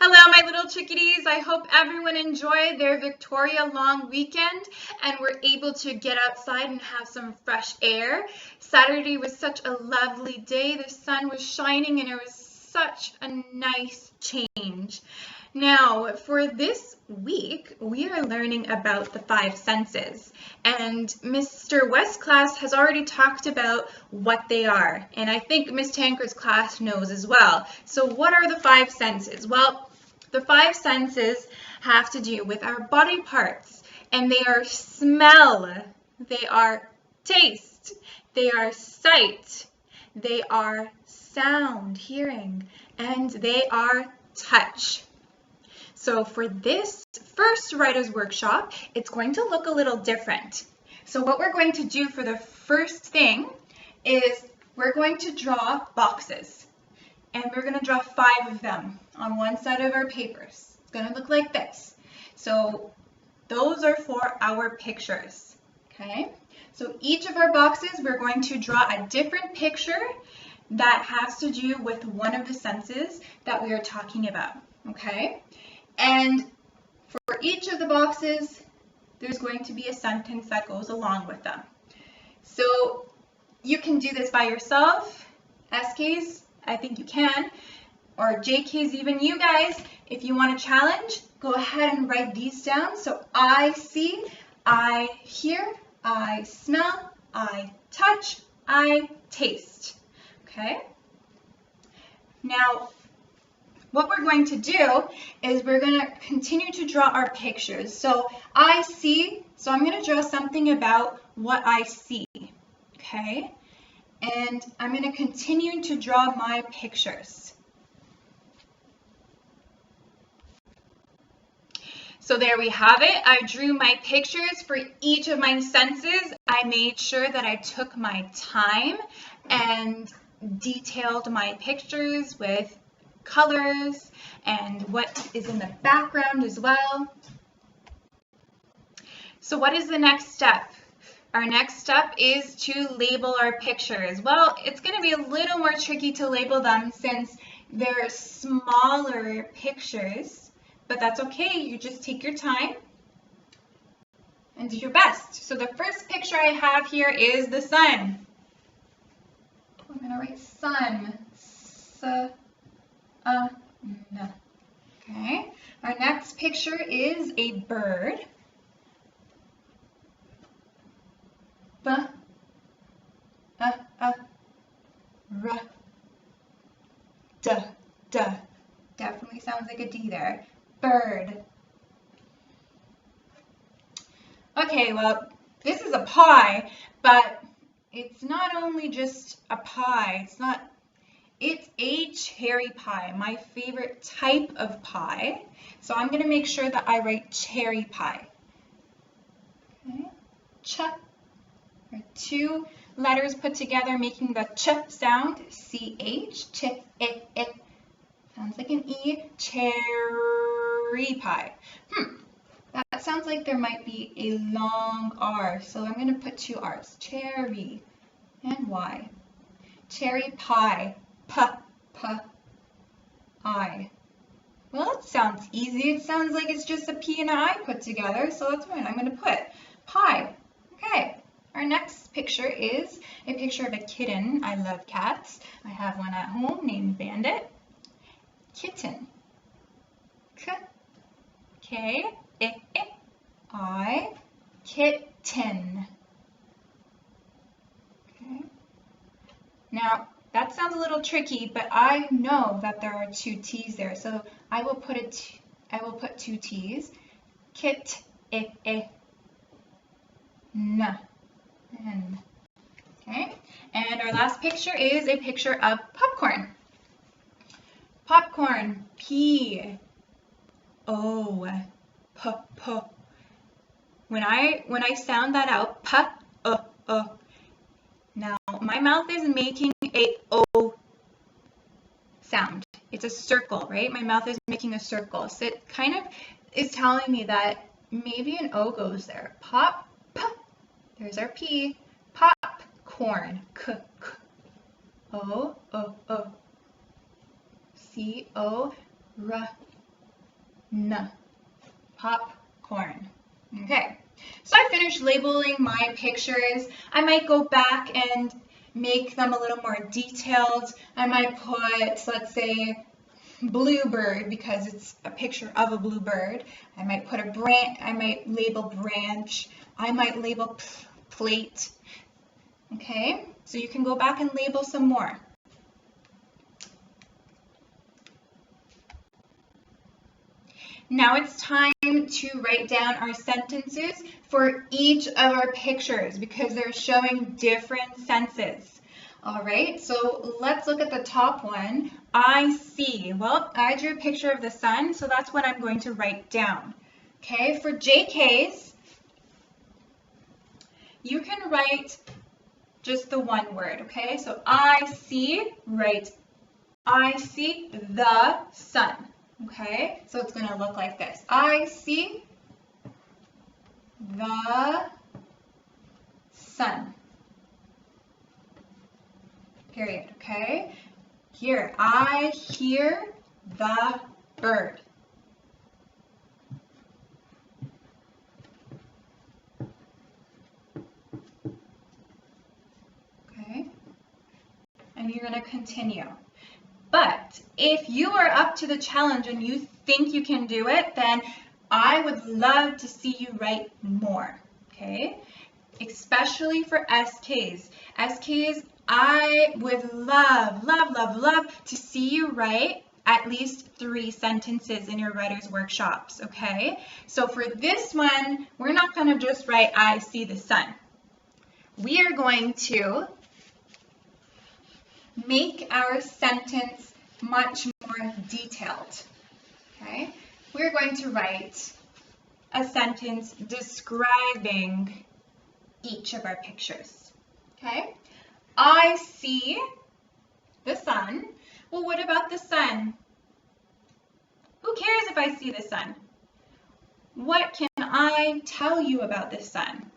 Hello, my little chickadees. I hope everyone enjoyed their Victoria long weekend and were able to get outside and have some fresh air. Saturday was such a lovely day. The sun was shining and it was such a nice change. Now, for this week, we are learning about the five senses. And Mr. West's class has already talked about what they are. And I think Miss Tankard's class knows as well. So what are the five senses? Well, the five senses have to do with our body parts. And they are smell, they are taste, they are sight, they are sound, hearing, and they are touch. So for this first writer's workshop, it's going to look a little different. So what we're going to do for the first thing is we're going to draw boxes. And we're going to draw 5 of them on one side of our papers. It's going to look like this. So those are for our pictures. Okay? So each of our boxes, we're going to draw a different picture that has to do with one of the senses that we are talking about. Okay? And for each of the boxes, there's going to be a sentence that goes along with them. So you can do this by yourself. SKs, I think you can. Or JKs, even you guys. If you want a challenge, go ahead and write these down. So I see, I hear, I smell, I touch, I taste. Okay? Now, what we're going to do is we're going to continue to draw our pictures. So I see, so I'm going to draw something about what I see, okay? And I'm going to continue to draw my pictures. So there we have it. I drew my pictures for each of my senses. I made sure that I took my time and detailed my pictures with colors and what is in the background as well. So what is the next step? Our next step is to label our pictures. Well, it's going to be a little more tricky to label them since they're smaller pictures, but that's okay. You just take your time and do your best. So the first picture I have here is the sun. I'm going to write sun. No. Okay. Our next picture is a bird. R. D. Definitely sounds like a D there. Bird. Okay, well, this is a pie, but it's not only just a pie. It's a cherry pie, my favorite type of pie. So I'm going to make sure that I write cherry pie. Okay. Ch. 2 letters put together making the ch sound. CH. Ch. Sounds like an E. Cherry pie. That sounds like there might be a long R. So I'm going to put 2 R's. Cherry and Y. Cherry pie. I. Well, it sounds easy. It sounds like it's just a P and an I put together, so that's what I'm going to put. Pie. Okay. Our next picture is a picture of a kitten. I love cats. I have one at home named Bandit. Kitten. K. I. Kitten. Okay. Now, that sounds a little tricky, but I know that there are 2 T's there, so I will put 2 T's. Kit, N. Okay, and our last picture is a picture of popcorn. Popcorn, P, O, P. When I sound that out, P, O. Now, my mouth is making a O sound. It's a circle, right? My mouth is making a circle. So it kind of is telling me that maybe an O goes there. Pop, P. There's our P. Popcorn. K. O. C. O. R. popcorn. Okay, so I finished labeling my pictures. I might go back and make them a little more detailed. I might put, let's say, bluebird because it's a picture of a bluebird. I might put I might label branch. I might label plate. Okay, so you can go back and label some more. Now it's time to write down our sentences for each of our pictures because they're showing different senses. All right, so let's look at the top one. I see. Well, I drew a picture of the sun, so that's what I'm going to write down. Okay, for JK's, you can write just the one word, okay? So I see, write I see the sun. Okay, so it's going to look like this. I see the sun. Period, okay? Here, I hear the bird. Okay, and you're going to continue. But if you are up to the challenge and you think you can do it, then I would love to see you write more, okay? Especially for SKs. SKs, I would love to see you write at least 3 sentences in your writer's workshops, okay? So for this one, we're not going to just write, I see the sun. We are going to make our sentence much more detailed, okay? We're going to write a sentence describing each of our pictures, okay? I see the sun. Well, what about the sun? Who cares if I see the sun? What can I tell you about the sun?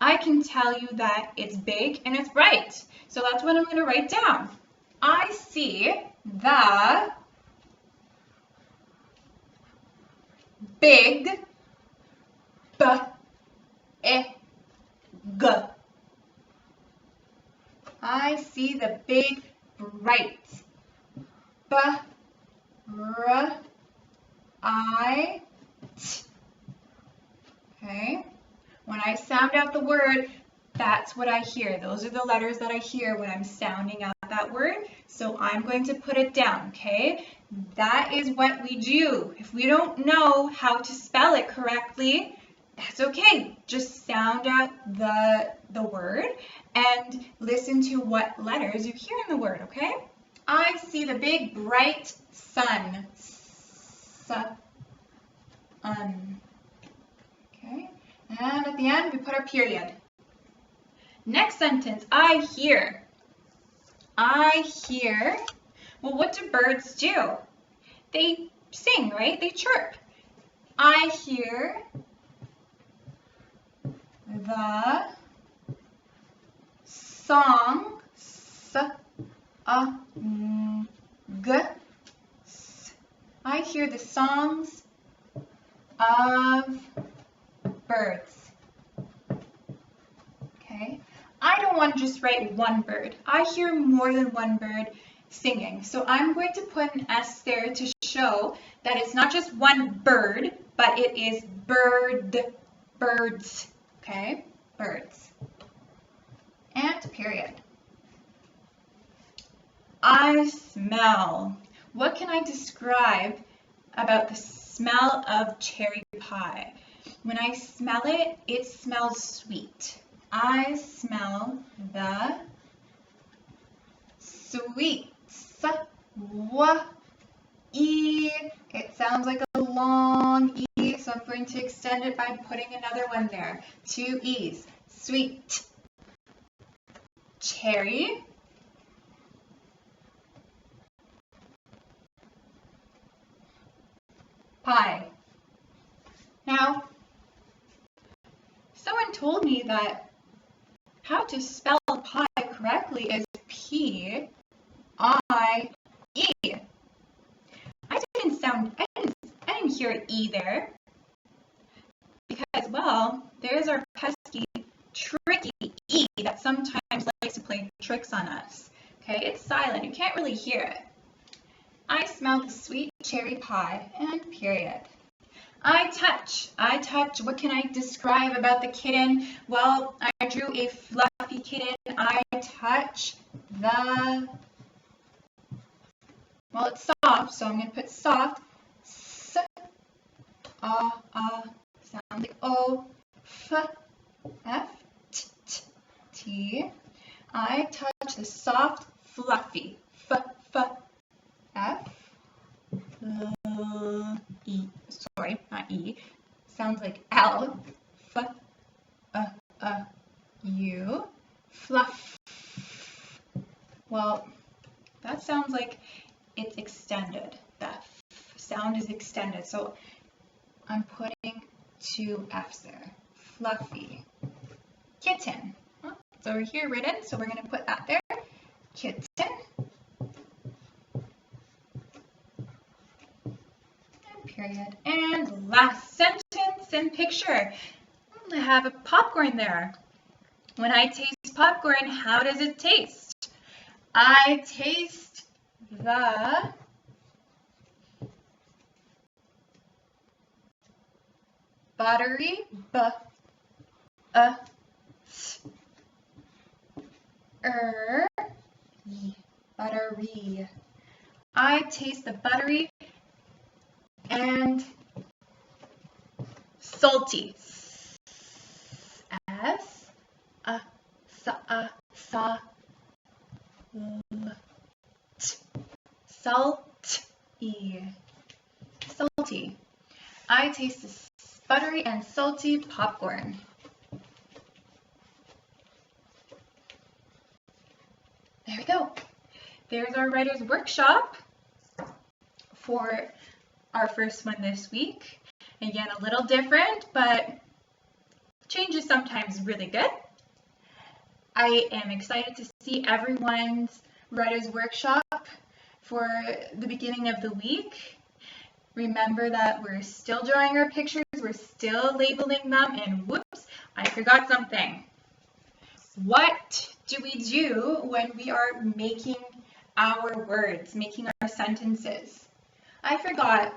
I can tell you that it's big and it's bright. So that's what I'm going to write down. I see the big I see the big bright okay? When I sound out the word, that's what I hear. Those are the letters that I hear when I'm sounding out that word. So I'm going to put it down, okay? That is what we do. If we don't know how to spell it correctly, that's okay. Just sound out the word and listen to what letters you hear in the word, okay? I see the big bright sun. Okay? And at the end, we put our period. Next sentence, I hear. I hear. Well, what do birds do? They sing, right? They chirp. I hear the song. I hear the songs of birds. Okay? I don't want to just write one bird. I hear more than one bird singing. So I'm going to put an S there to show that it's not just one bird, but it is birds. Okay? Birds. And period. I smell. What can I describe about the smell of cherry pie? When I smell it, it smells sweet. I smell the sweets. E. It sounds like a long E, so I'm going to extend it by putting another one there. 2 E's. Sweet. Cherry. Pie. Now, someone told me that how to spell pie correctly is P-I-E. I didn't didn't hear E there because, well, there's our pesky, tricky E that sometimes likes to play tricks on us. Okay, it's silent. You can't really hear it. I smell the sweet cherry pie, and period. I touch. What can I describe about the kitten? Well, I drew a fluffy kitten. I touch the, well, it's soft, so I'm going to put soft. S, sound like O, F, F, T, T, T. I touch the soft, fluffy, F, F, F, E, sorry, not E, sounds like L, F, U, fluff. Well, that sounds like it's extended. The F sound is extended, so I'm putting 2 F's there. Fluffy. Kitten. Well, it's over here written, so we're going to put that there. Kitten. And period. And last sentence and picture. I have a popcorn there. When I taste popcorn, how does it taste? I taste the buttery, buttery. I taste the buttery and salty. Salty. I taste the buttery and salty popcorn. There we go. There's our writer's workshop for our first one this week. Again, a little different, but change is sometimes really good. I am excited to see everyone's writer's workshop for the beginning of the week. Remember that we're still drawing our pictures, we're still labeling them, and whoops, I forgot something. What do we do when we are making our words, making our sentences? I forgot.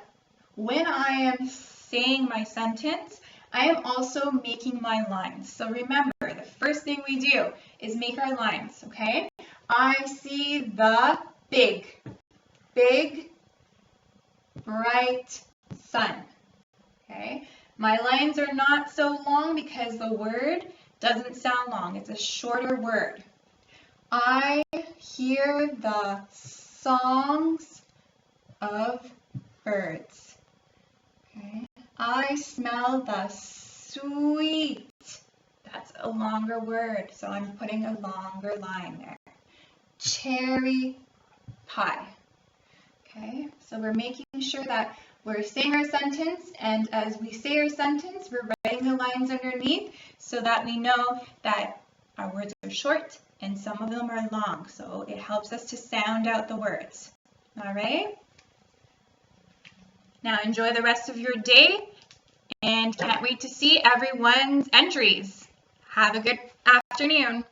When I am saying my sentence, I am also making my lines. So remember, the first thing we do is make our lines, okay? I see the big, bright sun, okay? My lines are not so long because the word doesn't sound long. It's a shorter word. I hear the songs of birds. Okay. I smell the sweet. That's a longer word, so I'm putting a longer line there. Cherry pie. Okay, so we're making sure that we're saying our sentence, and as we say our sentence, we're writing the lines underneath so that we know that our words are short and some of them are long, so it helps us to sound out the words. All right? Now enjoy the rest of your day and can't wait to see everyone's entries. Have a good afternoon.